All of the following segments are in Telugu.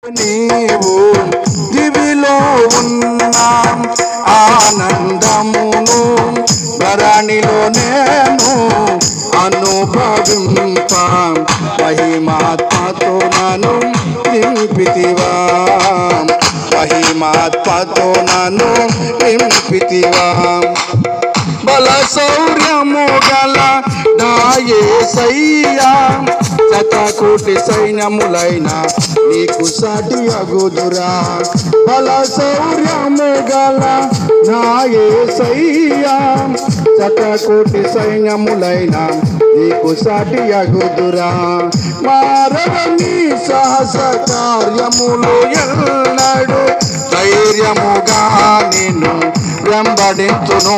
నీవు దివిలో ఉన్నా ఆనందమును ధరణిలో నేను అనుభవింప మహిమాత్మతో నన్ను నింపితివా మహిమాత్మతో నన్ను నింపితివా బల శౌర్యము గల నా యేసయ్యా శతకోటి సైన్యములైన నీకు సాటి అగుదురా బల శౌర్యము గల నా యేసయ్యా శతకోటి సైన్యములైన నీకు సాటి అగుదురా మారవని సాహస కార్యములు ఎన్నడు ధైర్యముగా నిన్ను వెంబడించును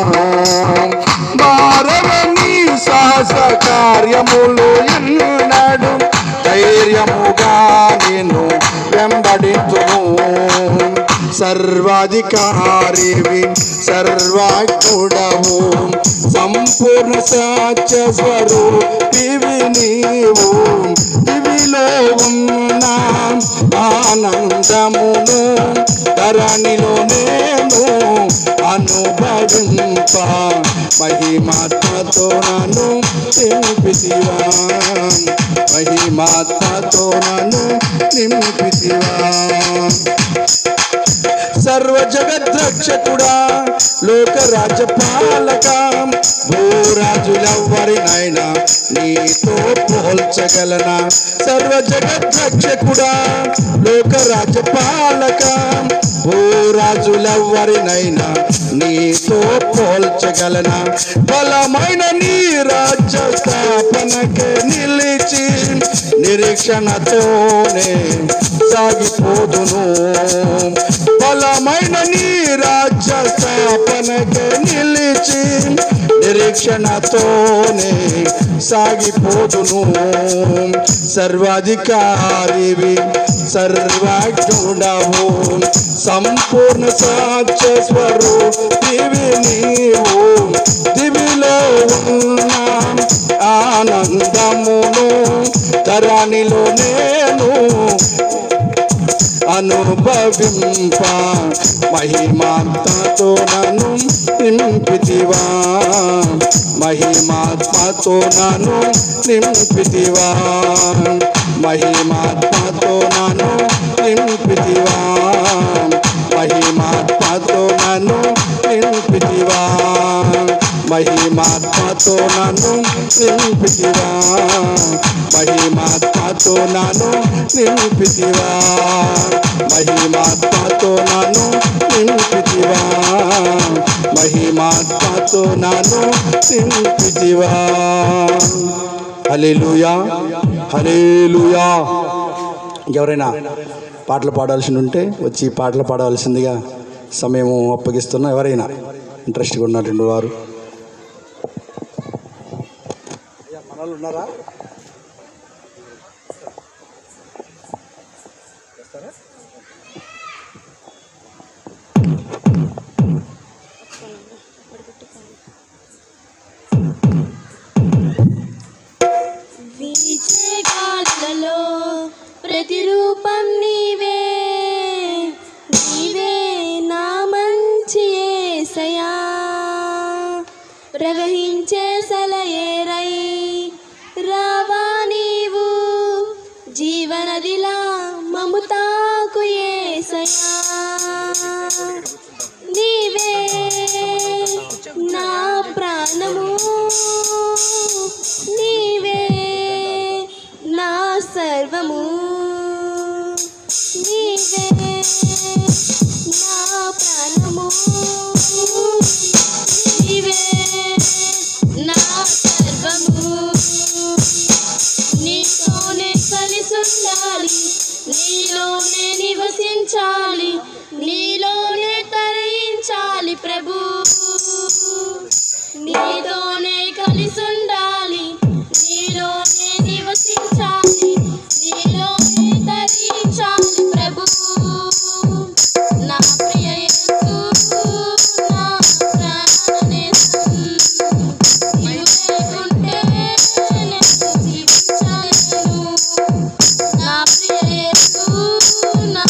మారవని సాహస కార్యములు ఎన్నడు ధైర్యముగా నేను వెంబడించును సర్వాధికారివి సర్వాత్ముడవు సంపూర్ణ సత్య స్వరూపివి నీవు దివిలో ఉన్న ఆనందమును ధరణిలో నేను అనుభవింప మహిమాత్మతో నన్ను నింపితివా మహిమాత్మతో నన్ను నింపితివా సర్వ జగద్రక్షకుడా లోక రాజ్యపాలక భూరాజులెవ్వరినైనా నీతో పోల్చగలనా సర్వ జగద్రక్షకుడా లోక రాజ్యపాలక భూరాజులెవ్వరినైనా నీతో పోల్చగలనా బలమైన నీ రాజ్య స్థాపనకే నిలిచి నిరీక్షణతోనే సాగిపోదును బలమైన నీ రాజ్య స్థాపనకే నిలిచి నిరీక్షణతోనే సాగిపోదును సర్వాధికారివి సర్వజ్ఞుడవు సంపూర్ణ సాక్ష్య స్వరూపివి నీవు దివిలో ఉన్న ఆనందమును ధరణిలో నేను అనుభవింప మహిమాత్మతో నన్ను నింపితివా మహిమాత్మతో నన్ను నింపితివా మహిమాత్మతో నన్ను నింపితివా మహిమాత్మతో నన్ను నింపితివా మహిమాత్మతో నన్ను నింపితివా మహిమాత్మతో నన్ను నింపితివా మహిమాత్మతో నన్ను నింపితివా మహిమాత్మతో నన్ను నింపితివా హల్లెలూయా హల్లెలూయా ఎవరైనా పాటలు పాడాల్సి ఉంటే వచ్చి పాటలు పాడవలసిందిగా సమయం అప్పగిస్తున్నా ఎవరైనా ఇంట్రెస్ట్గా ఉన్నటువంటి వారు మనలు ఉన్నారా విజయగాథలో ప్రతిరూపం నీవే నీవే నా మంచి యేసయ్యా ప్రవహించే సెలయేరై రావా నీవు జీవనదిలా మమతాకు యేసయ్యా నీవే నా ప్రాణము నీవే నా సర్వము నీవే నా ప్రాణము నీవే నా సర్వము నీతోనే కలిసుండాలి నీలోనే నివసించాలి నీలోనే తరించాలి ప్రభు నీతోనే కలిసుండాలి నీలోనే నివసించాలి నీలోనే తరించాలి ప్రభు నా ప్రియ యేసు నా ప్రాణనేసు నీవు లేకుంటే నేను జీవించలేను నా ప్రియ యేసు నా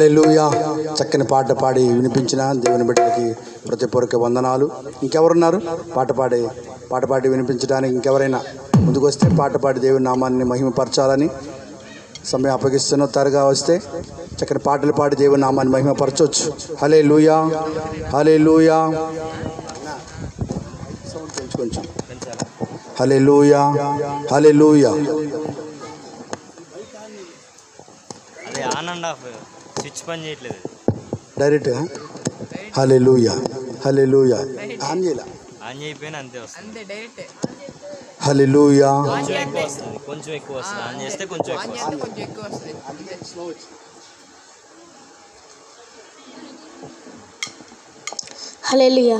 హల్లెలూయా. చక్కని పాట పాడి వినిపించిన దేవుని బిడ్డలకి ప్రతిపూర్వక వందనాలు. ఇంకెవరున్నారు పాట పాడి వినిపించడానికి? ఇంకెవరైనా ముందుకు వస్తే పాట పాడి దేవుని నామాన్ని మహిమపరచాలని సమయం అప్పగిస్తున్న త్వరగా వస్తే చక్కని పాటలు పాడి దేవుని నామాన్ని మహిమపరచవచ్చు. హల్లెలూయా, హల్లెలూయా. కొంచెం హల్లెలూయా, హల్లెలూయా. అదే ఆన్ అండ్ ఆఫ్ స్విచ్ పని చేయట్లేదు డైరెక్ట్గా. హల్లెలూయా, హల్లెలూయా. ఆన్ చేయాల, ఆన్ చేయకపోయినా అంతే వస్తుంది. హల్లెలూయా. కొంచెం ఎక్కువ వస్తుంది ఆన్ చేస్తే కొంచెం ఎక్కువ వస్తుంది. హల్లెలూయా.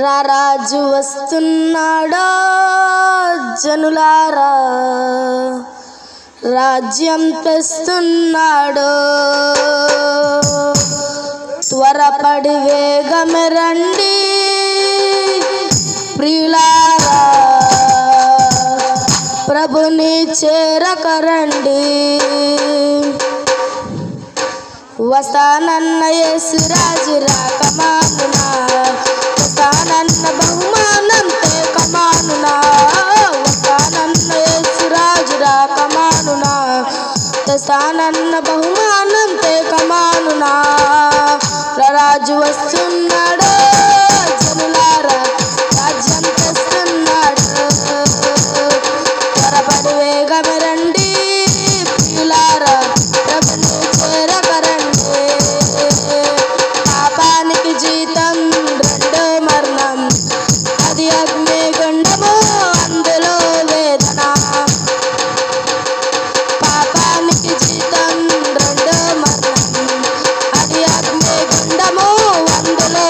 రారాజు వస్తున్నాడో జనులారా, రాజ్యం తెస్తున్నాడో, త్వరపడి వేగమే రండి ప్రియులారా, ప్రభుని చేరకరండి. వస్తానన్న యేసురాజు రాకమానునా, వస్తానన్న బహుమానం తేకమానునా, వస్తానన్న యేసురాజు రాకమానునా, వస్తానన్న బహుమానం తేకమానునా. రాజు వస్తున్నాడు జనులారా, రాజ్యం తెస్తున్నాడు, త్వరపడి వేగమే రండి ప్రియులారా, ప్రభుని చేరకరండి. పాపానికి జీతం రెండో మరణం, అది అగ్నిగుండము అందులో వేదన. పాపానికి జీతం రెండో మరణం, అది అగ్నిగుండము అందులో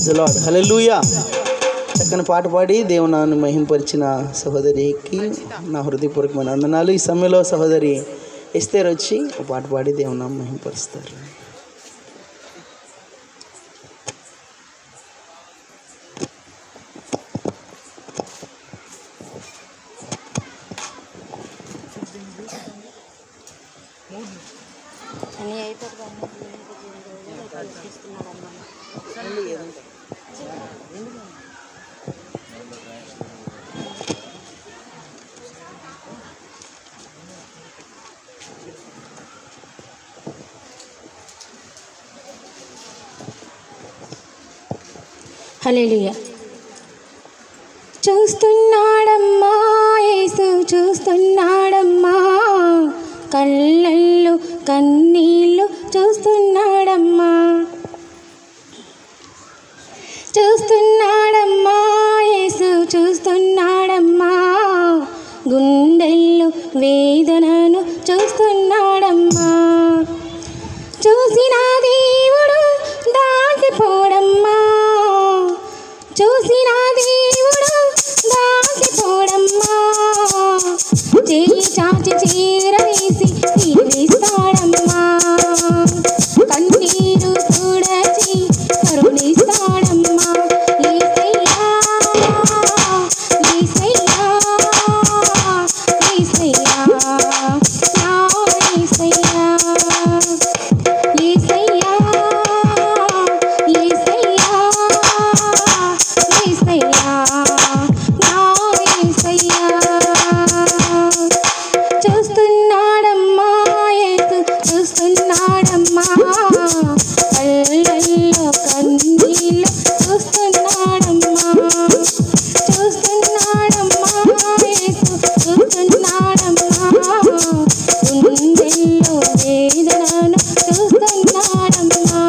ప్రైజ్ ది లార్డ్, హల్లెలూయా. చక్కని పాట పాడి దేవుని మహింపరిచిన సహోదరికి నా హృదయపూర్వకమైన వందనాలు. ఈ సమయంలో సహోదరి ఎస్తేర్ వచ్చి ఒక పాట పాడి దేవుని మహింపరుస్తారు. హల్లెలూయా. చూస్తున్నాడమ్మా యేసు చూస్తున్నాడమ్మా, కళ్ళల్లో కన్నీళ్ళు చూస్తున్నాడమ్మా. చూస్తున్నాడమ్మా యేసు చూస్తున్నాడమ్మా, గుండెల్లో వేదనను చూస్తున్నాడమ్మా. చూసిన దేవుడు దాటిపోడమ్మా, చూసిన దేవుడు దాటిపోడమ్మా. చేయి చాచి చీరవేసి తీరిస్తాడమ్మా, కన్నీరు చూడచి కరుణిస్తాడమ్మా. యేసయ్యా యేసయ్యా యేసయ్యా నా యేసయ్యా యేసయ్యా యేసయ్యా యేసయ్యా నా యేసయ్యా. చూస్తున్నాడమ్మా యేసు చూస్తున్నాడమ్మా, కళ్ళల్లో కన్నీళ్ళు చూస్తున్నాడమ్మా. చూస్తున్నాడమ్మా యేసు చూస్తున్నాడమ్మా, గుండెల్లో వేదనను చూస్తున్నాడమ్మా.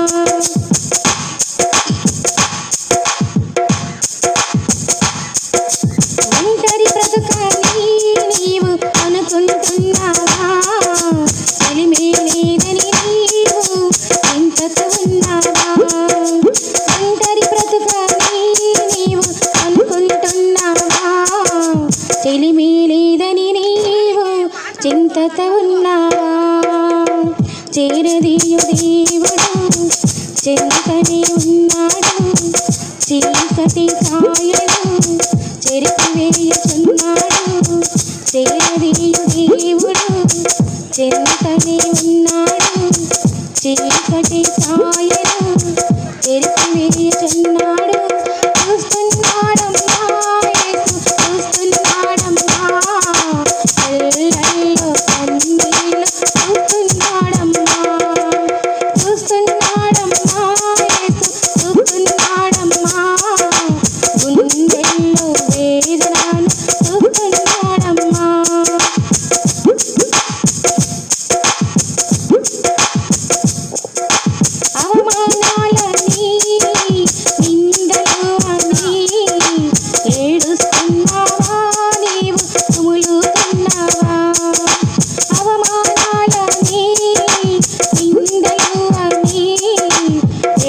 ఒంటరి బ్రతుకని నీవు అనుకుంటున్నావా, చెలిమే లేదని నీవు చింతతో ఉన్నావా. ఒంటరి బ్రతుకని నీవు అనుకుంటున్నావా, చెలిమే లేదని నీవు చింతతో ఉన్నావా. చేరదీయు దేవుడు చెంతనే ఉన్నాడు, చీకటి ఛాయలు చెరిపివేయుచున్నాడు. చేరదీయు దేవుడు చెంతనే ఉన్నాడు, చీకటి ఛాయలు చెరిపివేయుచున్నాడు. చూస్తున్నాడమ్మా యేసు చూస్తున్నాడమ్మా, కళ్ళల్లో కన్నీళ్ళు చూస్తున్నాడమ్మా. చూస్తున్నాడమ్మా యేసు చూస్తున్నాడమ్మా, గుండెల్లో వేదనను చూస్తున్నాడమ్మా. అవమానాలని నిందలు అని ఏడుస్తున్నావా, నీవు కుములుతున్నావా. అవమానాలని నిందలు అని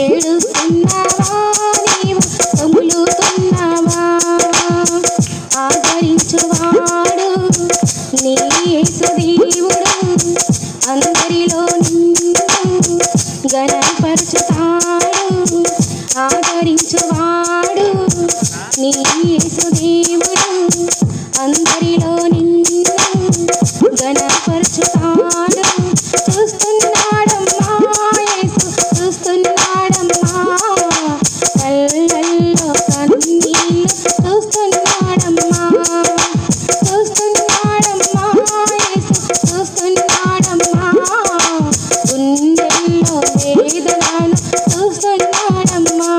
ఏడుస్తున్నావా, నీవు కుములుతున్నావా. ఆదరించువాడు నీ యేసు దేవుడు, అందరిలో నిన్ను గణపరచుతాడు. ఆదరించువాడు నీ యేసు దేవుడు, అందరిలో నిన్ను గణపరచుతాడు. చూస్తున్నాడమ్మా యేసు చూస్తున్నాడమ్మా, కళ్ళల్లో కన్నీళ్ళు చూస్తున్నాడమ్మా. చూస్తున్నాడమ్మా యేసు చూస్తున్నాడమ్మా, గుండెల్లో వేదనను చూస్తున్నాడమ్మా.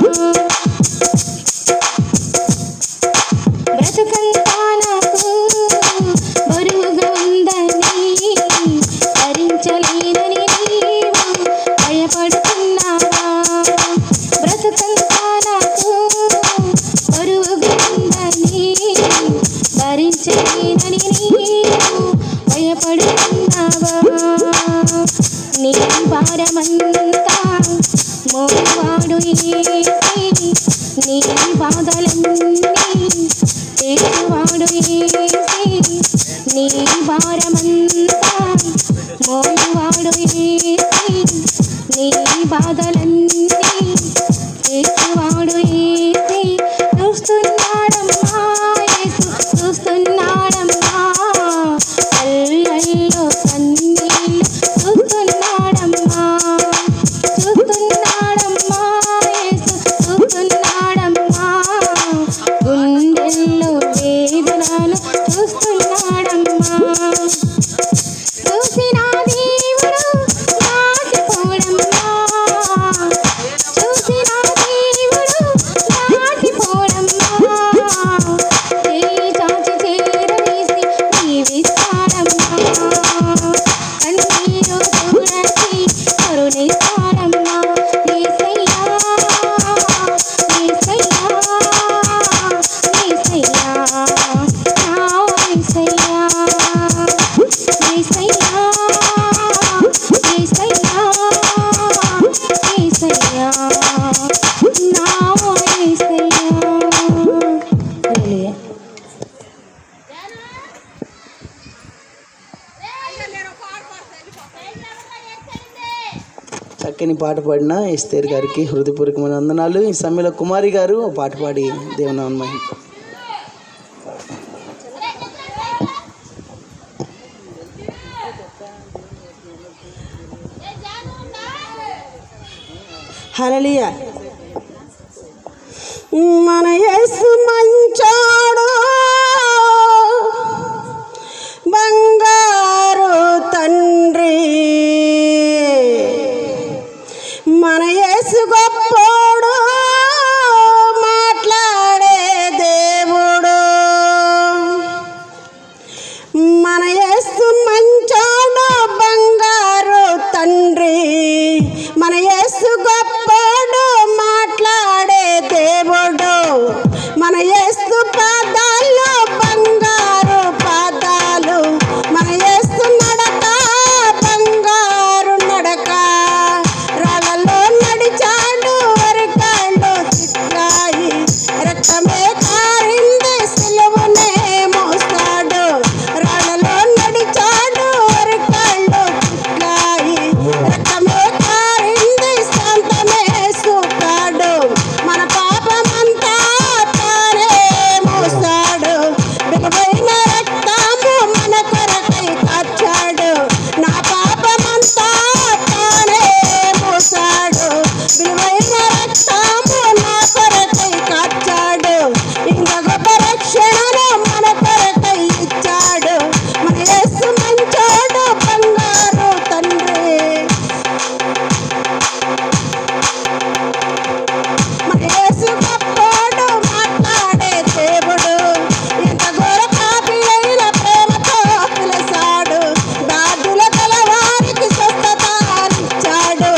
బ్రతుకంతా నాకు బరువుగా ఉందని భరించలేనని నీవు భయపడుతున్నావా. బ్రతుకంతా నాకు బరువుగా ఉందని భరించలేనని నీవు భయపడుతున్నావా. నీ భారమంతా మోవాడు యేసే చేతువాడు ఏసి నీ భారమంతా మోయువాడు ఏసి నీ బాధలన్నీ చేతువాడు ఏసి చూస్తున్నాడమ్మా యేసు చూస్తున్నాడమ్మా కళ్ళల్లో కన్నీళ్ళు చూస్తున్నాడమ్మా చూస్తున్నాడమ్మా యేసు చూస్తున్నాడమ్మా గుండెల్లో వేదనలు చూస్తున్నాడమ్మా చూసిన దేవుడు దాటిపోడమ్మా చూసిన దేవుడు దాటిపోడమ్మా చేయి చాచి చేరవేసి దీవిస్తాడమ్మా కన్నీరు చూడచి కరుణిస్తాడమ్మా యేసయ్యా యేసయ్యా యేసయ్యా నా యేసయ్యా యేసయ్యా యేసయ్యా యేసయ్యా నా యేసయ్యా హల్లెలూయా. చక్కని పాట పాడిన ఎస్తేర్ గారికి హృదయపూర్వకమైన వందనాలు. ఈ సమయంలో కుమారి గారు పాట పాడి దేవునామమును మహిమ. హల్లెలూయా. మన యేసు మంచోడు బంగారు తండ్రి మన యేసు గొప్పోడు మాట్లాడే దేవుడు మన యేసు మంచోడు బంగారు తండ్రి మన యేసు గొప్పోడు మాట్లాడే దేవుడు మన యేసు పాదాలు బంగారు పాదాలు మన యేసు నడక బంగారు నడక రాళ్ళలో నడిచాడు వరికాళ్ళు చిట్లాయి రక్తమే కారింది సిలువనే మోస్తాడు రాళ్ళలో నడిచాడు వరికాళ్ళు చిట్లాయి రక్తమే కారింది శాంతమే చూపాడు మన పాపమంతా తానే మోస్తాడు విలువైన రక్తము మన కొరకై కార్చాడు నా పాపమంతా తానే మోస్తాడు విలువైన రక్తము నా కొరకై కార్చాడు ఇంకా గొప్ప రక్షణను మన కొరకై ఇచ్చాడు మన యేసు మంచోడు బంగారు తండ్రి మన యేసు గొప్పోడు మాట్లాడే దేవుడు ఎంత ఘోర పాపి అయిన ప్రేమతో పిలిచాడు దాదుల కలవారికి స్వస్థత ఇచ్చాడు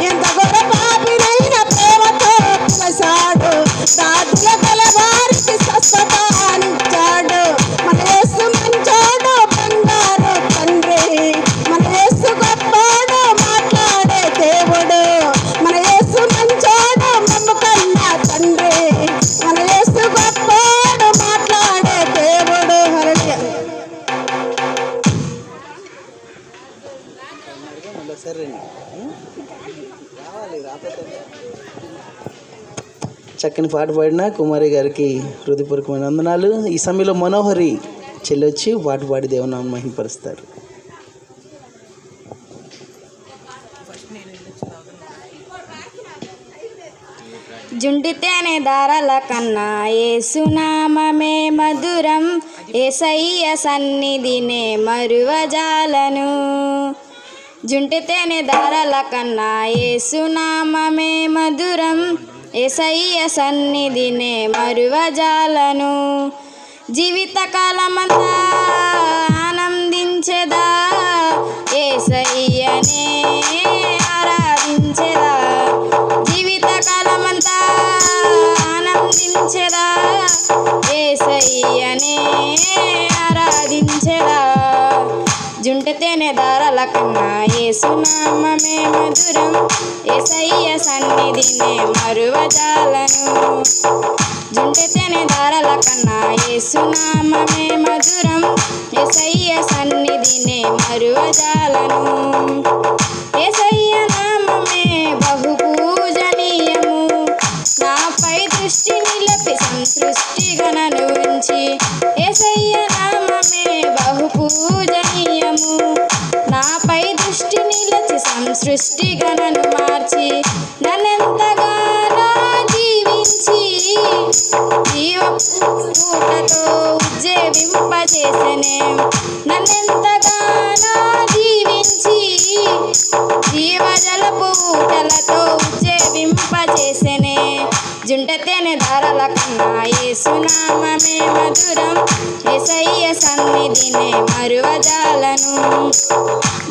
ఎంత ఘోర పాపినైన ప్రేమతో పిలిచాడు దాదుల కలవారికి స్వస్థత ఇచ్చాడు మన యేసు మంచోడు బంగారు తండ్రి మన యేసు గొప్పోడు మాట్లాడే దేవుడు మన యేసు మంచోడు నమ్మకన్నా తండ్రి మన యేసు గొప్పోడు మాట్లాడే దేవుడు హల్లెలూయా. చక్కని పాట పాడిన కుమారి గారికి హృదయపూర్వకమైన వందనాలు. ఈ సమయంలో మనోహరి చెల్లొచ్చి పాట పాడి దేవునామమును మహిమపరుస్తారు. జుంటి తేనె దారాల కన్నా యేసునామమే మధురం యేసయ్య సన్నిధినే మరువజాలను జుంటి తేనె దారాల కన్నా యేసునామమే మధురం యేసయ్య సన్నిధినే మరువజాలను జీవితకాలమంతా ఆనందించెదా యేసయ్యనే ఆరాధించెదా జీవితకాలమంతా ఆనందించెదా యేసయ్యనే ఆరాధించెదా జుంట తేనె దారాల కన్నా యేసునామమే మధురం యేసయ్య సన్నిధినే మరువజాలను జుంటెతేనే దారాల కన్నా యేసునామమే మధురం యేసయ్య సన్నిధినే మరువజాలను యేసయ్య నామమే బహు పూజనీయము నాపై దృష్టి నిలిపి సంసృష్టిగా నన్ను ఉంచి యేసయ్య నామమే బహు పూజనీయము నాపై దృష్టి నిలిచి సంసృష్టిగా నన్ను మార్చి నన్నెంతగానో జీవించి జీవపూటతో ఉజ్జీవింపజేసెనే నన్నెంతగానో జీవించి జీవజలపు ఊటలతో ఉజ్జీవింపజేసెనే జుంటతేనే దారాల కన్నా యేసునామమే మధురం యేసయ్య సన్నిధినే మరువజాలను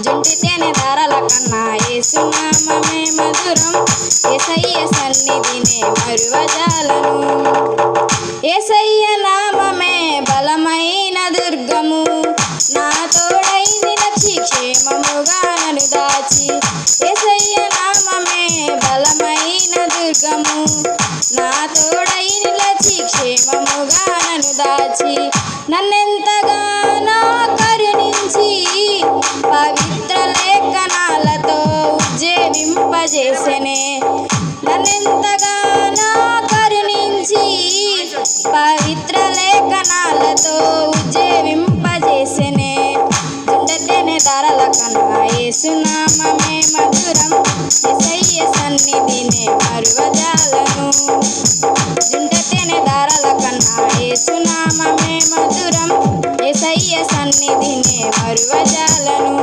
జుంటితేనే దారాల కన్నా యేసునామమే మధురం యేసయ్య సన్నిధినే మరువజాలను యేసయ్య నామమే బలమైన దుర్గము నా తోడై నిలచి క్షేమముగా నన్ను దాచి యేసయ్య నామమే బలమైన దుర్గము నా తోడై నిలచి క్షేమముగా నన్ను దాచి నన్నెంతగానో కరుణించి పవిత్ర లేఖనాలతో ఉజ్జీవింపజేసెనే నన్నెంతగానో కరుణించి పవిత్ర లేఖనాలతో ఉజ్జీవింపజేసెనే జుంటతేనే దారాల కన్నా యేసునామమే మధురం యేసయ్య సన్నిధినే మరువజాలను జుంటతేనే దారాల కన్నా యేసునామమే మధురం యేసయ్య సన్నిధినే మరువజాలను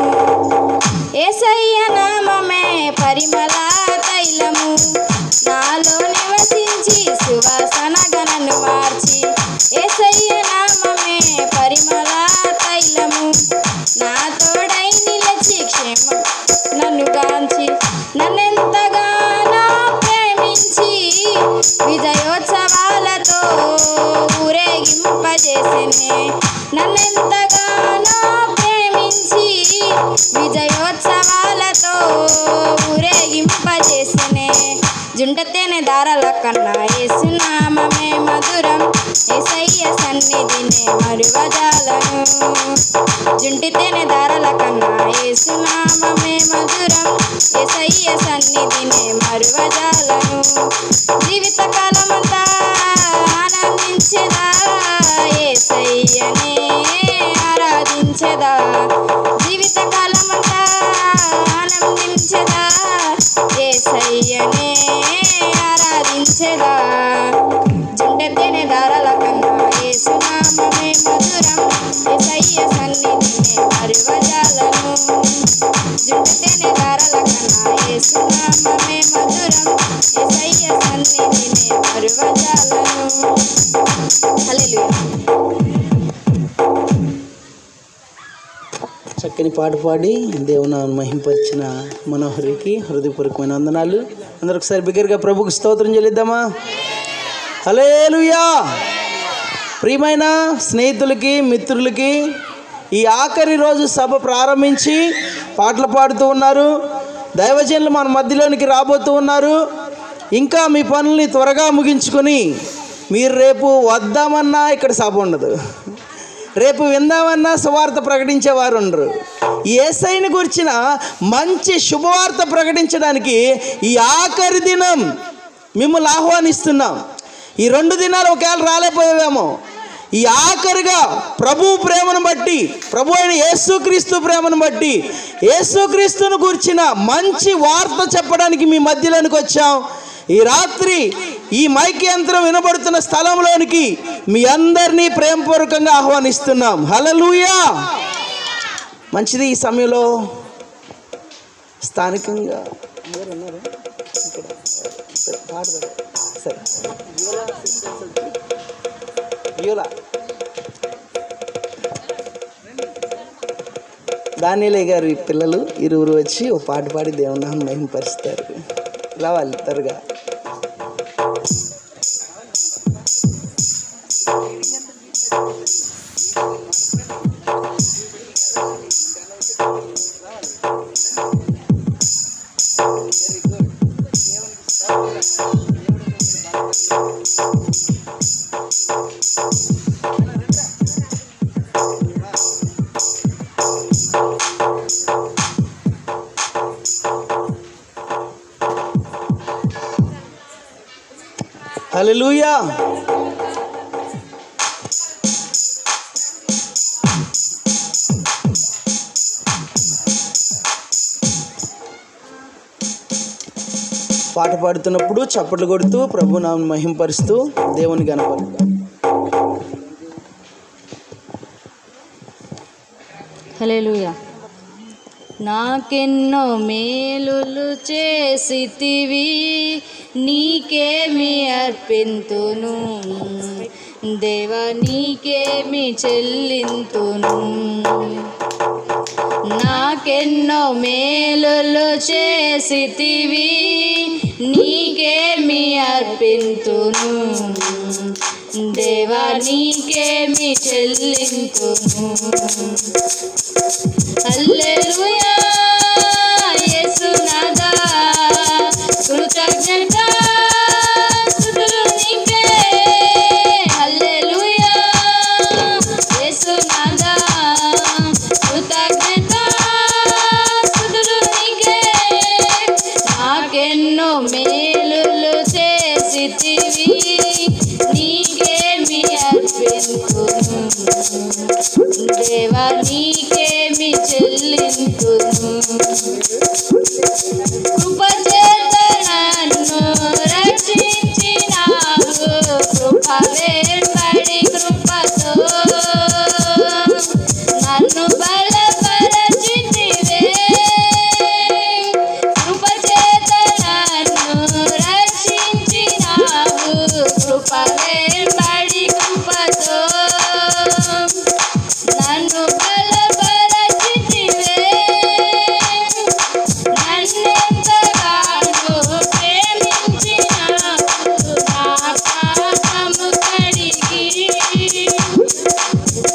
యేసయ్య నామమే పరిమళ తైలము నాలో నివసించి సువాసనగా నన్ను మార్చి యేసయ్య నామమే పరిమళ తైలము నా తోడై నిలచి క్షేమం నన్ను గాంచి నన్నెంతగానో ప్రేమించి విజయోత్సవాలతో ఊరేగింపజేసెనే నన్నెంతగానో ప్రేమించి విజయోత్సవాలతో ఊరేగింపజేసెనే జుంటతేనే దారాల కన్నా యేసునామమే మధురం యేసయ్య సన్నిధినే మరువజాలను జుంటితేనే దారాల కన్నా యేసునామమే మధురం యేసయ్య సన్నిధినే మరువజాలను జీవితకాలమంతా ఆనందించెదా యేసయ్యనే ఆరాధించెదా జీవితకాలమంతా ఆనందించెదా యేసయ్యనే ఆరాధించెదా జుంటతేనే దారాల కన్నా యేసునామమే మధురం యేసయ్య సన్నిధినే మరువజాలను జుంటతేనే దారాల కన్నా యేసునామమే మధురం యేసయ్య సన్నిధినే మరువజాలను హల్లెలూయా. చక్కని పాట పాడి దేవుని మహింపరిచిన మనోహరికి హృదయపూర్వకమైన వందనాలు. అందరూ ఒకసారి బిగ్గరగా ప్రభుకు స్తోత్రం చెల్లిద్దామా? హల్లెలూయా. ప్రియమైన స్నేహితులకి మిత్రులకి ఈ ఆఖరి రోజు సభ ప్రారంభించి పాటలు పాడుతూ ఉన్నారు. దైవజనులు మన మధ్యలోనికి రాబోతూ ఉన్నారు. ఇంకా మీ పనుల్ని త్వరగా ముగించుకొని మీరు రేపు వద్దామన్నా ఇక్కడ సభ ఉండదు, రేపు విందామన్నా సువార్త ప్రకటించేవారు ఉండరు. యేసయ్యని గురించిన మంచి శుభవార్త ప్రకటించడానికి ఈ ఆఖరి దినం మిమ్మల్ని ఆహ్వానిస్తున్నాం. ఈ 2 దినాలు ఒకవేళ రాలేకపోయావేమో, ఈ ఆఖరిగా ప్రభు ప్రేమను బట్టి, ప్రభు అయిన యేసుక్రీస్తు ప్రేమను బట్టి, యేసుక్రీస్తును గురించిన మంచి వార్త చెప్పడానికి మీ మధ్యలోనికి వచ్చాం. ఈ రాత్రి ఈ మైక్ యంత్రం వినబడుతున్న స్థలంలోనికి మీ అందరినీ ప్రేమపూర్వకంగా ఆహ్వానిస్తున్నాం. హల్లెలూయా. మంచిది. ఈ సమయంలో స్థానికంగా దానిలే గారి పిల్లలు 20 వచ్చి ఒక పాట పాడి దేవుని నామమున మహిమపరుస్తారు. రావాలి త్వరగా. హల్లెలూయా. పాట పాడుతున్నప్పుడు చప్పట్లు కొడుతూ ప్రభు నామమును మహింపరుస్తూ దేవుని గణపరుద్దాం. హల్లెలూయా. నాకెన్నో మేలులు చేసితివి, నీకేమి అర్పింతును దేవా, నీకేమి చెల్లింతును. నాకెన్నో మేలులు చేసితివి, నీకేమి అర్పింతును దేవా, నీకేమి చెల్లింతును. హల్లెలూయా యేసునాథా, కృతజ్ఞత స్తుతులు నీకే. హల్లెలూయా యేసునాథా, కృతజ్ఞత స్తుతులు నీకే. నాకెన్నో మేలులు చేసితివి, నీకేమి అర్పింతును దేవా, నీకేమి చెల్లింతును. కృపచేత నన్ను రక్షించినావు, కృప వేర్పడి కృపతో నన్ను బలపరచితివే. కృపచేత నన్ను రక్షించినావు, కృప వేర్పడి కృపతో నన్ను బలపరచితివే. నన్నెంతగానో ప్రేమించినావు, నా పాపము కడిగి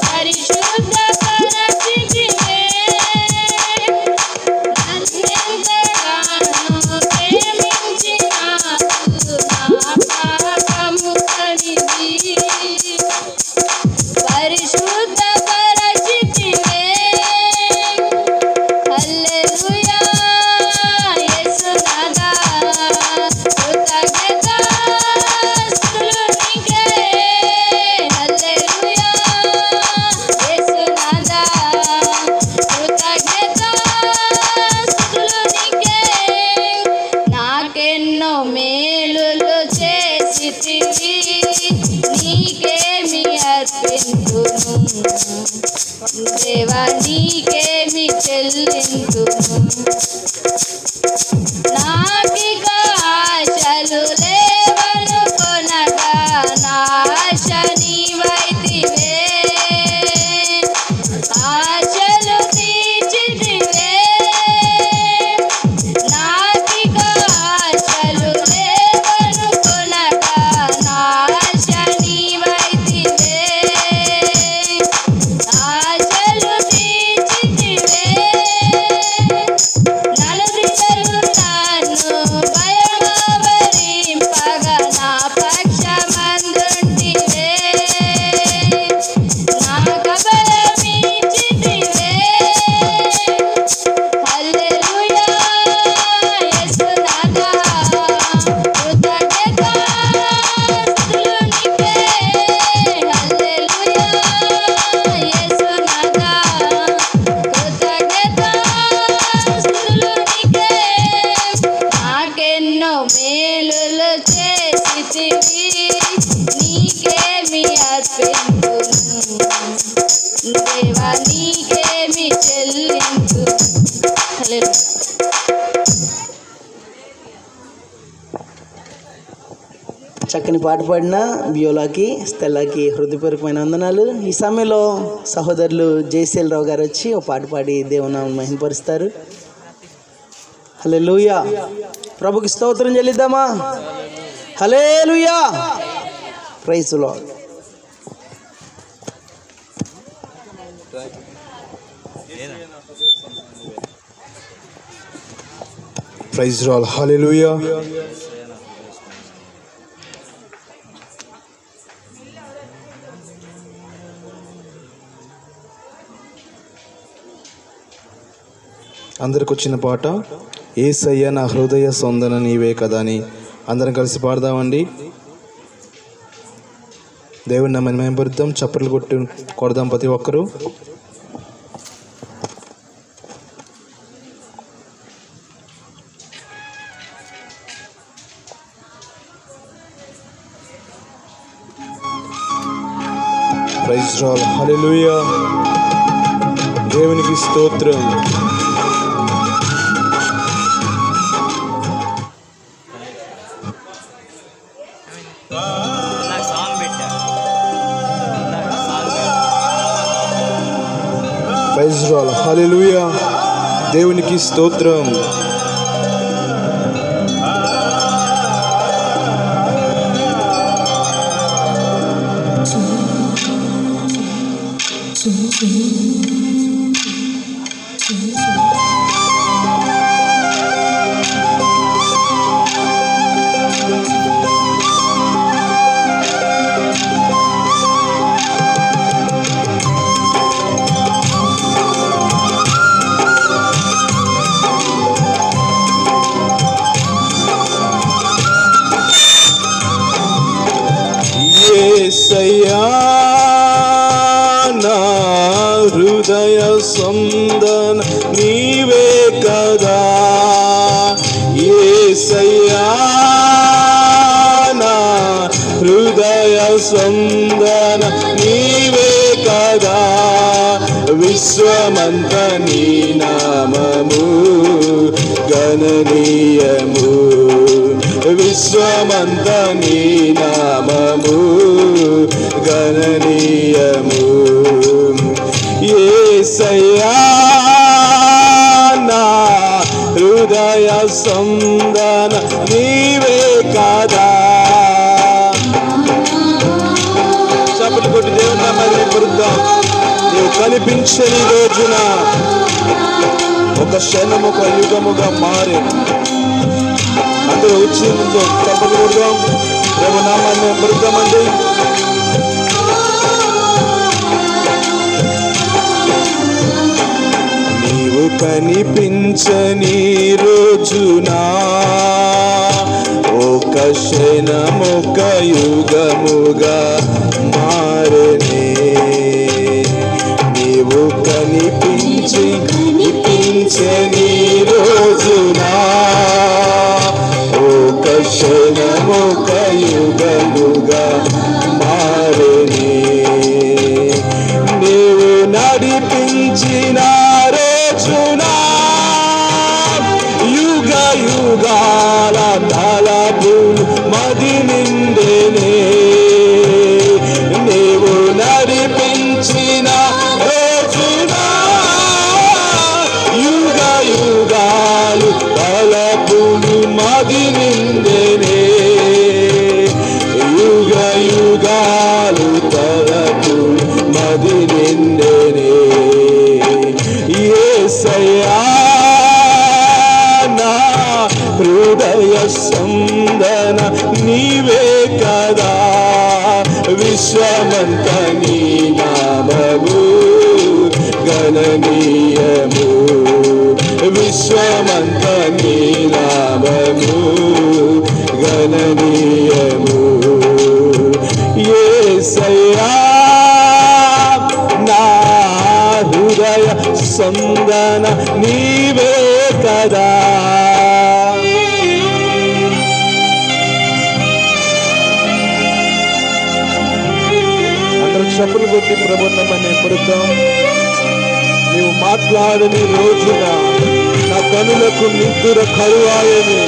పరిశుద్ధపరచితివే. నన్నెంతగానో ప్రేమించినావు, నా పాపము కడిగి పరిశుద్ధపరచితివే. హల్లెలూయా యేసునాథా, కృతజ్ఞత స్తుతులు నీకే. హల్లెలూయా యేసునాథా, కృతజ్ఞత స్తుతులు నీకే. నాకెన్నో మేలులు చేసితివి, నీకేమి అర్పింతును దేవా, నీకేమి చెల్లింతును. నాకిక ఆశలు లేవనుకొనగా, నా ఆశ నీవైతివే. ఆశలు తీర్చితివే. నాకిక ఆశలు లేవనుకొనగా, నా ఆశ నీవైతివే. ఆశలు తీర్చితివే. నలుదిశలు నన్ను భయమావరింపగా, నా పక్షమందుంటివే. నాకు బలమిచ్చితివే. హల్లెలూయా యేసునాథా, కృతజ్ఞత స్తుతులు నీకే. హల్లెలూయా యేసునాథా, కృతజ్ఞత స్తుతులు నీకే. నాకెన్నో మేలులు చేసితివి, నీకేమి అర్పింతును దేవా, నీకేమి చెల్లింతును. హల్లెలూయా. చక్కని పాట పాడిన బియోలాకి, స్టెల్లాకి హృదయపూర్వకమైన వందనాలు. ఈ సమయంలో సహోదరులు జయశీల్ రావు గారు వచ్చి ఒక పాట పాడి దేవునామమును మహింపరుస్తారు. హల్లెలూయా. ప్రభుకి స్తోత్రం చెల్లిద్దామా? Hallelujah. Praise the Lord. Praise the Lord. Hallelujah. అందరికి వచ్చిన పాట యేసయ్య నా హృదయ సొందన నీవే కదా అని అందరం కలిసి పాడదామండి. దేవుని నామమున మహిమపరుద్దాం. చప్పట్లు కొడదాం ప్రతి ఒక్కరూ. Praise Lord. హల్లెలూయా. దేవునికి స్తోత్రం. Praise Lord. హల్లెలూయా. దేవునికి స్తోత్రం. యేసయ్యా నా హృదయ సందన నీవే కదా. యేసయ్యా నా హృదయ సందన నీవే కదా. విశ్వమంత నీ నామము గణనీయము. విశ్వమంత నీ నామము గణనీయము. యేసయ్యా నా హృదయ సందన నీవే కదా. చప్పట్లు కొట్టి దేవుని నామాన్ని పరుద్దాం. నీవు కనిపించని రోజున ఒక క్షణం ఒక యుగముగా మారే. అందరూ వచ్చి ముందు చప్పట్లు కొడదాం. ప్రభు నామాన్ని పరుద్దామండి. నీవు కనిపించని రోజునా ఒక క్షణమొక యుగముగా మారనే. నీవు కనిపించని రోజునా ఒక క్షణమొక యుగముగా మారనే. నీవు నడిపించిన రోజునా యుగ యుగాల తలపులు మది నిండెనే. నీవు నడిపించిన రోజునా యుగ యుగాలు తలపులు మది నిండెనే. యుగ యుగాలు తలపులు మది నిండెనే. యేసయ్యా నా హృదయ సందన నీవే కదా. విశ్వమంత నీ నామము గణనీయము. విశ్వమంత నీ నామము గణనీయము. యేసయ్యా నా హృదయ సందన నీవే కదా. అందరూ చప్పులు కొట్టి ప్రభుత్వమని పడుతాం. నీవు మాట్లాడని రోజున నా కనులకు నిద్ర కరువాయని.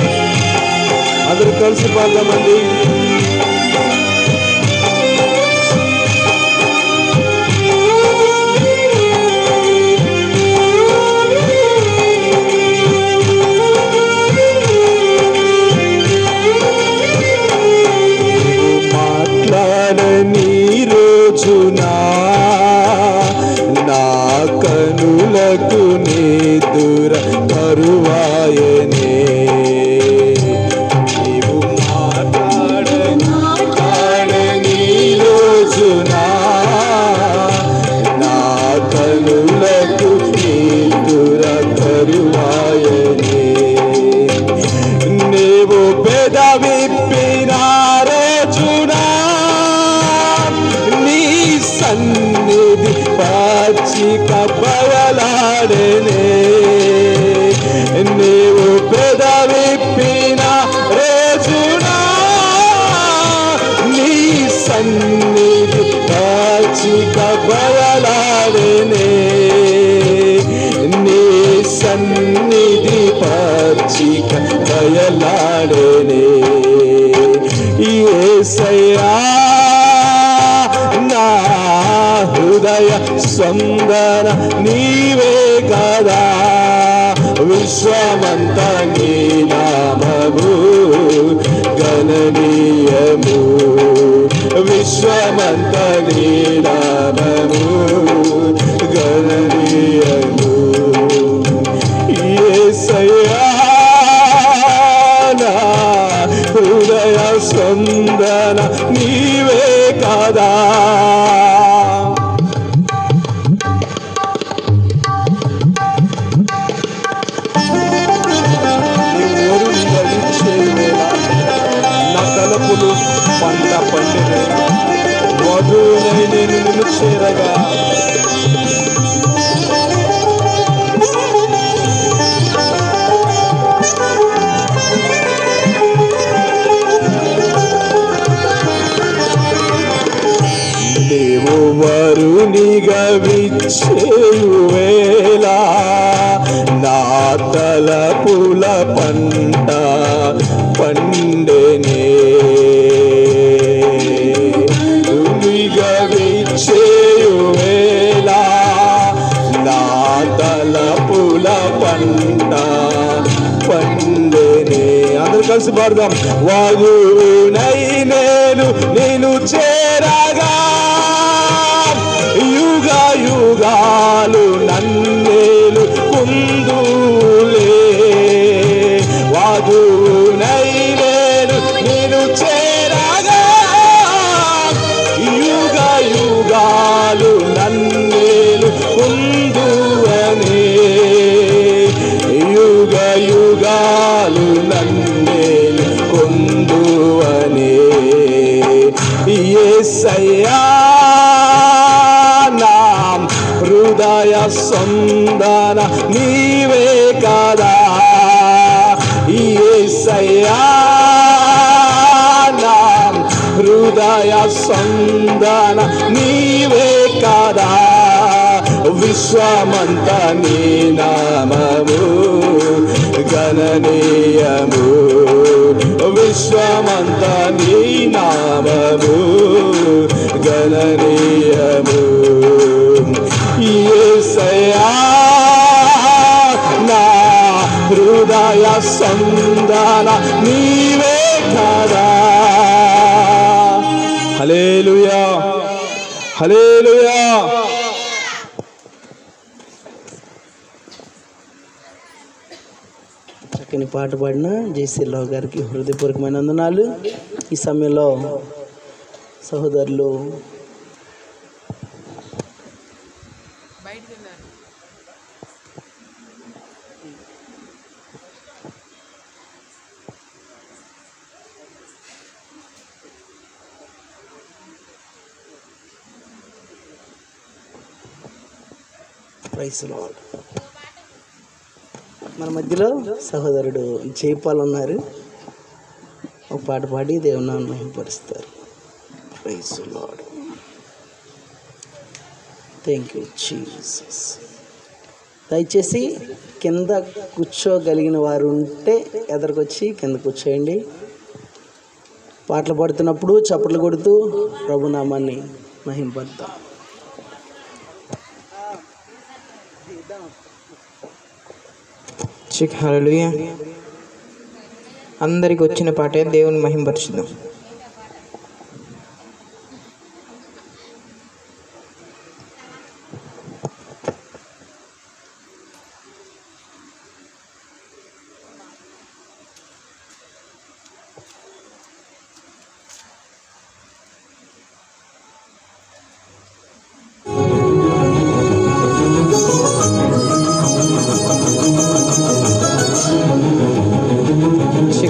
అందరూ కలిసి పాడదామండి. మాట్లాడని రోజునా నా కనులకు నిద్ర కరువాయనే. నీవు మాట్లాడని పచ్చిక బయలాడేనే నీవు పెదవిప్పిన రోజునా నీ సన్నిధి పచ్చిక బయలాడేనే నీ సన్నిధి పచ్చిక బయలాడేనే యేసయ్యా నా హృదయ సందన నీవే కదా విశ్వమంత నీ నామము గణనీయము విశ్వమంత నీ నామము గణనీయము యేసయ్యా నా హృదయ సందన నీవే కదా నా తలపులు పంట పండిన మధునై నేను నిన్ను చేరగా నీవు వరునిగా విచ్చేయువేళ నా తలపుల పంట పండెనే నీగా విచ్చేయువేళ నా తలపుల పంట పండెనే అందరూ కలిసి పాడదాం వాగునై నేను చేరగా యుగ యుగాలు నన్నేలు కుందులే వాగునై నేను చేరగా యుగ యుగాలు నన్నేలు కుందువనే యుగ యుగాలు నన్నేలు కుందువనే యేసయ్యా నా హృదయ సందన నీవే కదా యేసయ్యా నా హృదయ సందన నీవే కదా విశ్వమంత నీ నామము గణనీయము విశ్వమంత నీ నామము గణనీయము యేసయ్యా నా హృదయ సందన నీవే కదా హల్లెలూయా హల్లెలూయా చక్కని పాట పాడిన జయశ్రీరావు గారికి హృదయపూర్వకమైన వందనాలు. ఈ సమయంలో సహోదరులు ప్రైజ్ లార్డ్. మన మధ్యలో సహోదరుడు జైపాల్ ఉన్నారు. ఒక పాట పాడి దేవుని మహిమపరుస్తారు. Praise Lord. Thank you Jesus. దయచేసి కింద కూర్చోగలిగిన వారు ఉంటే ఎదరికొచ్చి కింద కూర్చోండి. పాటలు పాడుతున్నప్పుడు చప్పట్లు కొడుతూ ప్రభునామాన్ని మహిమపడతాం. హల్లెలూయా. అందరికి వచ్చిన పాటే దేవుని మహిమపరుచుదాం.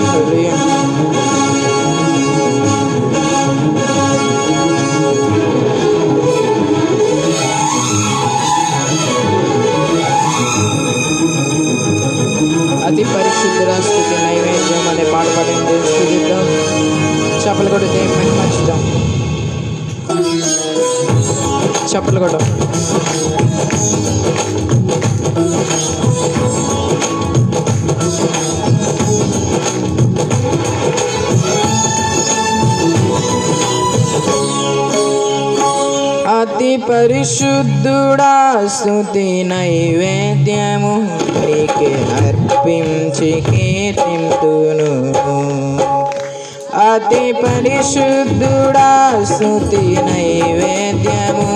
హల్లెలూయా. పరిశుద్ధుడా స్తుతి నైవేద్యము నీకే అర్పించి కీర్తింతును. అతి పరిశుద్ధుడా స్తుతి నైవేద్యము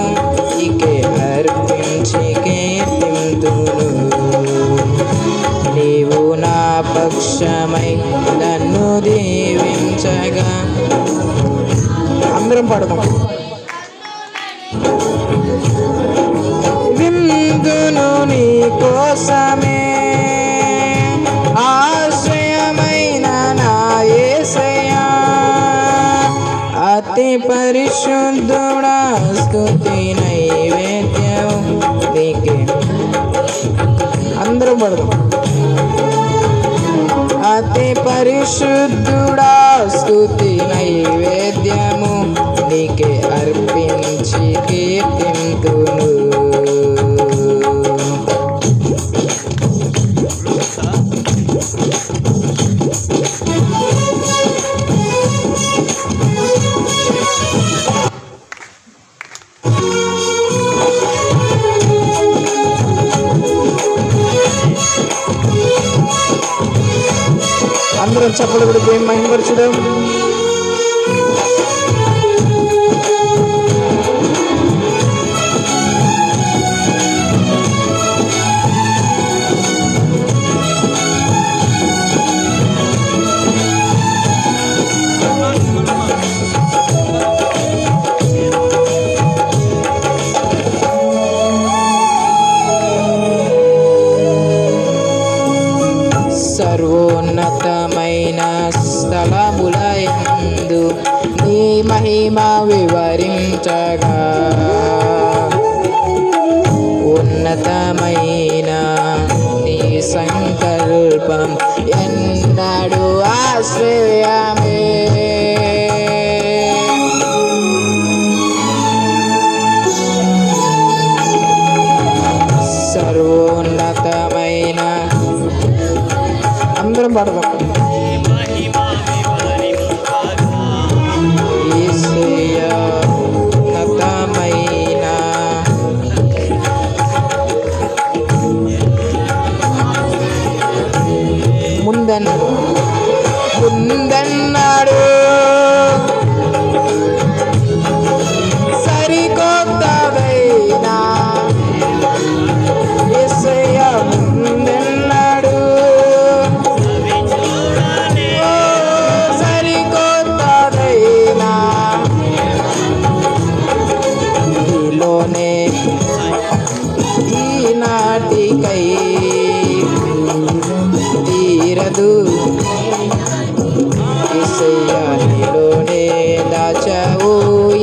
నీకే అర్పించి కీర్తింతును. నీవు నా పక్షమై నన్ను దీవించగా. అందరం పడదాం. విందును నీ కోసమే ఆశ్రయమైన నా యేసయ్యా. అతి పరిశుద్ధుడా స్తుతి నైవేద్యం నీకే. అందరం పడదాం. అతి పరిశుద్ధుడా స్తుతి నైవేద్యము నీకే అర్పించి కీర్తింతును. అందరం చప్పట్లు కూడా దేవుని మహిమపరచుదాం. సర్వోన్నతమైన స్థలములయందు నీ మహిమ వివరించగా. ఉన్నతమైన నీ సంకల్పం ఎన్నడూ ఆశ్రయమే. సర్వోన్నతమైన అందరం పడదాం. యేసయ్యా ఉన్నతమైన ముందన్నాడు సరికొత్తదైనా. యేసయ్యా ముందన్నాడు సరికొత్తదైనా. నీలోనే ఈనాటికై తీరదు. యేసయ్యా నీలోనే దాచావు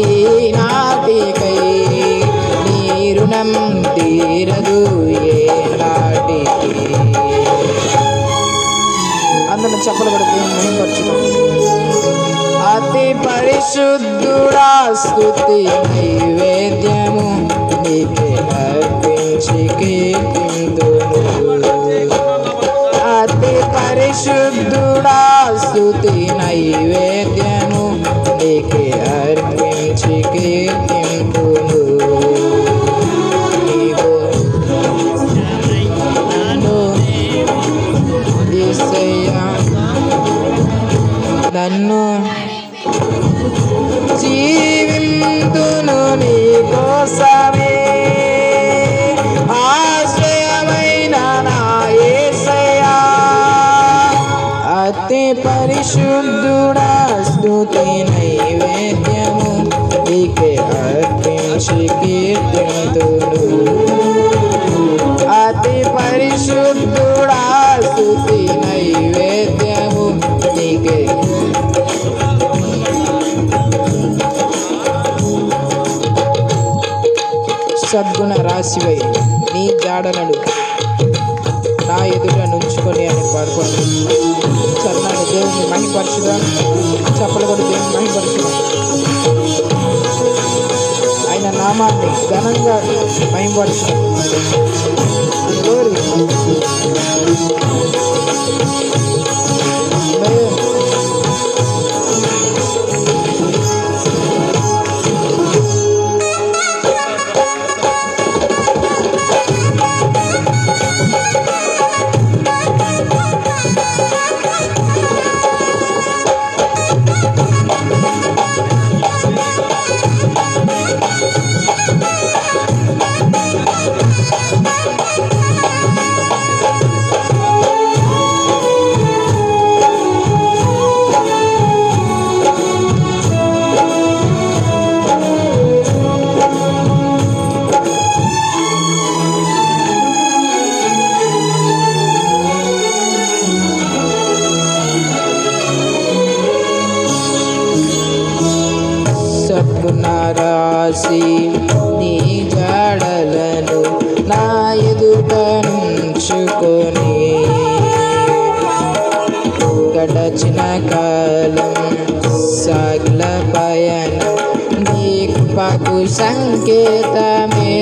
ఈనాటికై. నీ రుణం తీరదు ఏ నాటికి. అందరం చప్పలు పడుతూ మహిమపరచుదాం. అతి పరిశుద్ధుడా స్తుతి నైవేద్యము నీకే అర్పించి కీర్తింతును. అతి పరిశుద్ధుడా స్తుతి నైవేద్యము నీకే అర్పించి కీర్తింతును. నీవు నన్ను యేసయ్యా నన్ను జీవింతును నీ కోసమే ఆశ్రయమైన నా యేసయ్యా. అతి పరిశుద్ధుడా స్తుతి నైవేద్యము నీకే అర్పించి కీర్తింతును. అతి పరిశుద్ధుడా స్తుతి నైవేద్యము నీకే. సద్గుణ రాశివై నీ జాడనడు నా ఎదుట నుంచుకొని అని పాడుకోండి. చరణాన్ని దేవుని మహిమపరచుదాం. చప్పలు కూడా దేవుని మహిమపరచుదాం. ఆయన నామాన్ని ఘనంగా మహిమపరచుదాం. రాసి నీ జాడలను నా ఎదుట నుంచుకొని గడచిన కాలం సాగిల పయనం నీ కృపకు సంకేతమే.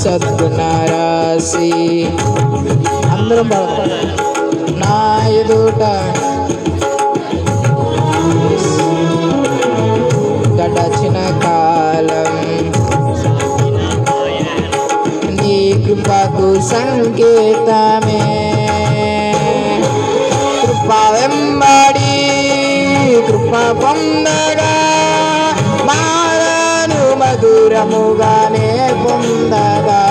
సద్గుణ రాసి అందరం నా ఎదుట గడచిన కాలం నీ కృపకు సంకేతమే. కృప వెంబడి కృప పొందగా మారను మధురముగానే పొందగా.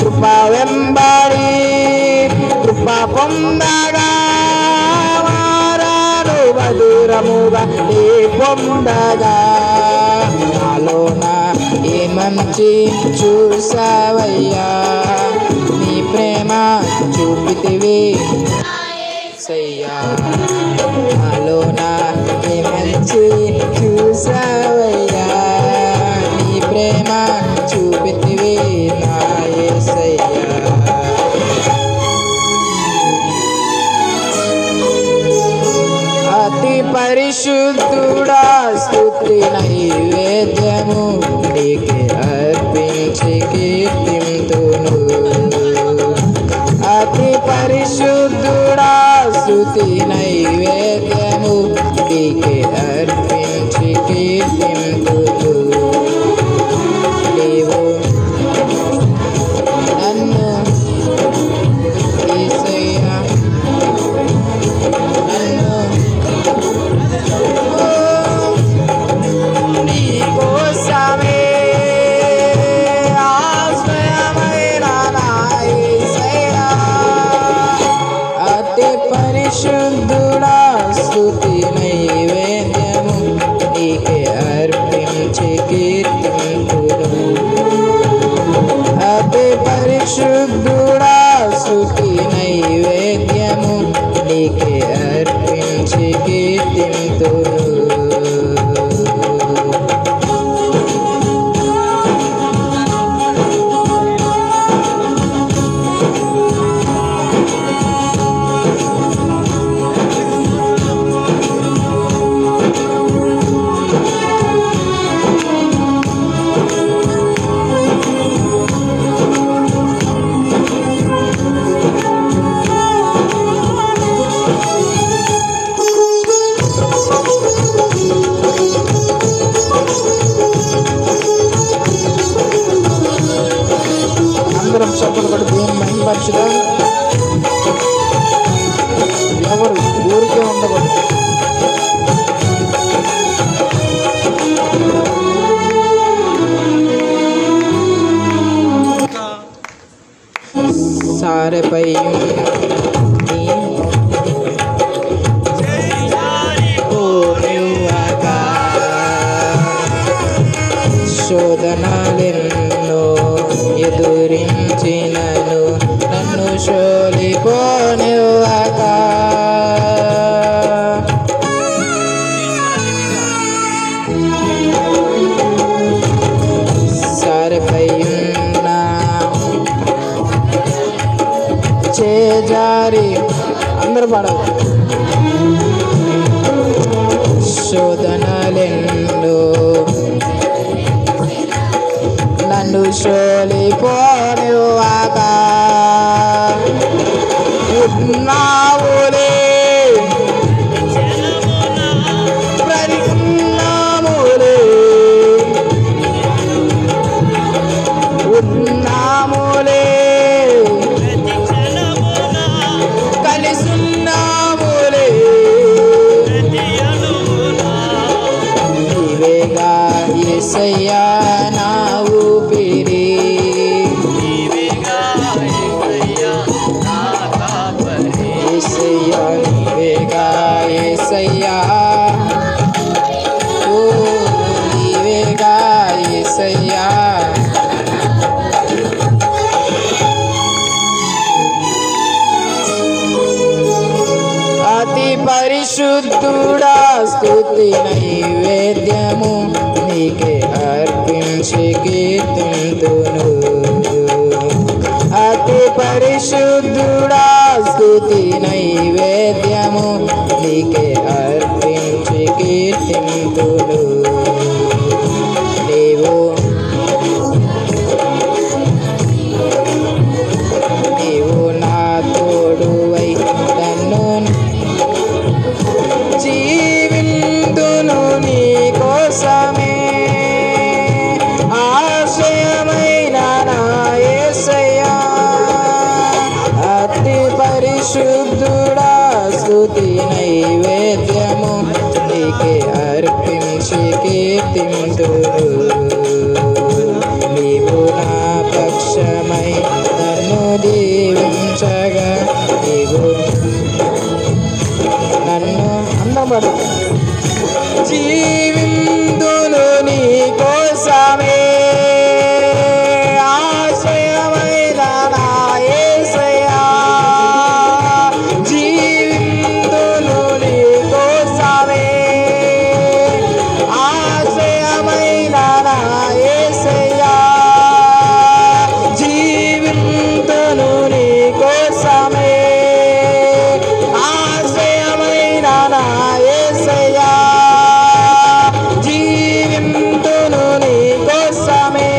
కృప వెంబడి కృప పొందగా మారను మధురముగానే పొందగా. నాలోన ఏ మంచి చూసావయ్యా నీ ప్రేమ చూపితివి సయ్యా. నాలోన ఏ మంచి చూసావయ్యా నీ ప్రేమ చూపితివి నా యేసయ్యా. అతి పరిశుద్ధుడా స్తుతి నైవేద్యము నీకే అర్పించి కీర్తింతును. అతి పరిశుద్ధుడా స్తుతి నైవేద్యము నీకే అర్పించి కీర్తింతును. నీవు నన్ను యేసయ్యా పరిశుద్ధుడా స్తుతి నైవేద్యము నీకే అర్పించి కీర్తింతును. అతి పరిశుద్ధుడా స్తుతి నైవేద్యము నీకే అర్పించి కీర్తింతును. అందరం చప్పలు కొట్టి దేవుని మహిమపరచుదాం. ఎవరు ఊరికే ఉండకూడదు. సారెపై శోధనలెన్నో ఎదురించినను నన్ను శోలిపోనివ్వక. సారెపై ఉన్న చేజారి అందరూ పాడవు. శోధనలెన్నో నన్ను శోలిపోనివ్వక ఉన్నావులే ఉన్నాములే ఉన్నాములే కలిసున్నాములే నీవేగా యేసయ్యా నా ఊపిరి. యేసయ్యా నీవేగా యేసయ్యా ఓ నీవేగా యేసయ్యా. పరిశుద్ధుడా స్తుతి నైవేద్యము నీకే అర్పించి కీర్తింతును అతి పరిశుద్ధుడా స్తుతి నైవేద్యము నీకే అర్పించి కీర్తింతును నీవు నా తోడువై నన్ను జీవింతును నీ కోసమే ఆశ్రయమైన నా యేసయ్యా అతి పరిశుద్ధుడా స్తుతి నైవేద్యము నీకే అర్పించి కీర్తింతును నీవు నా పక్షమై నన్ను దీవించగా నీవు నన్ను అందబడు జీవిందును నీ కోసమే ఆశ్రయమైన నా యేసయ్యా జీవిందును నీ కోసమే ఆశ్రయమైన నా యేసయ్యా జీవిందును నీ కోసమే ఆశ్రయమైన నా యేసయ్యా జీవింతును నీ కోసమే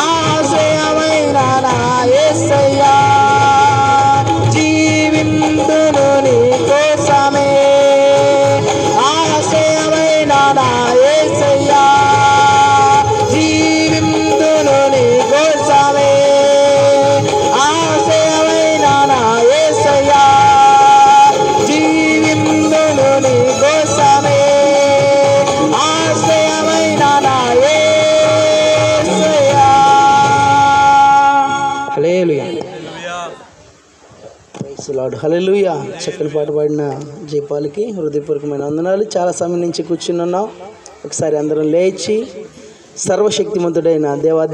ఆశ్రయమైన నా యేసయ్యా జీవింతును నీ కోసమే ఆశ్రయమైన నా యేసయ్యా జీవింతును నీ కోసమే ఆశ్రయమైన నా యేసయ్యా జీవిందును నీ కోసమే ఆశ్రయమైన నా యేసయ్యా హల్లెలూయా ప్రైజ్ ది లార్డ్ హల్లెలూయా చక్కని పాట పాడిన జయపాల్కి హృదయపూర్వకమైన వందనాలు చాలా సమయం నుంచి కూర్చుని ఉన్నాం ఒకసారి అందరం లేచి సర్వశక్తిమంతుడైన దేవాది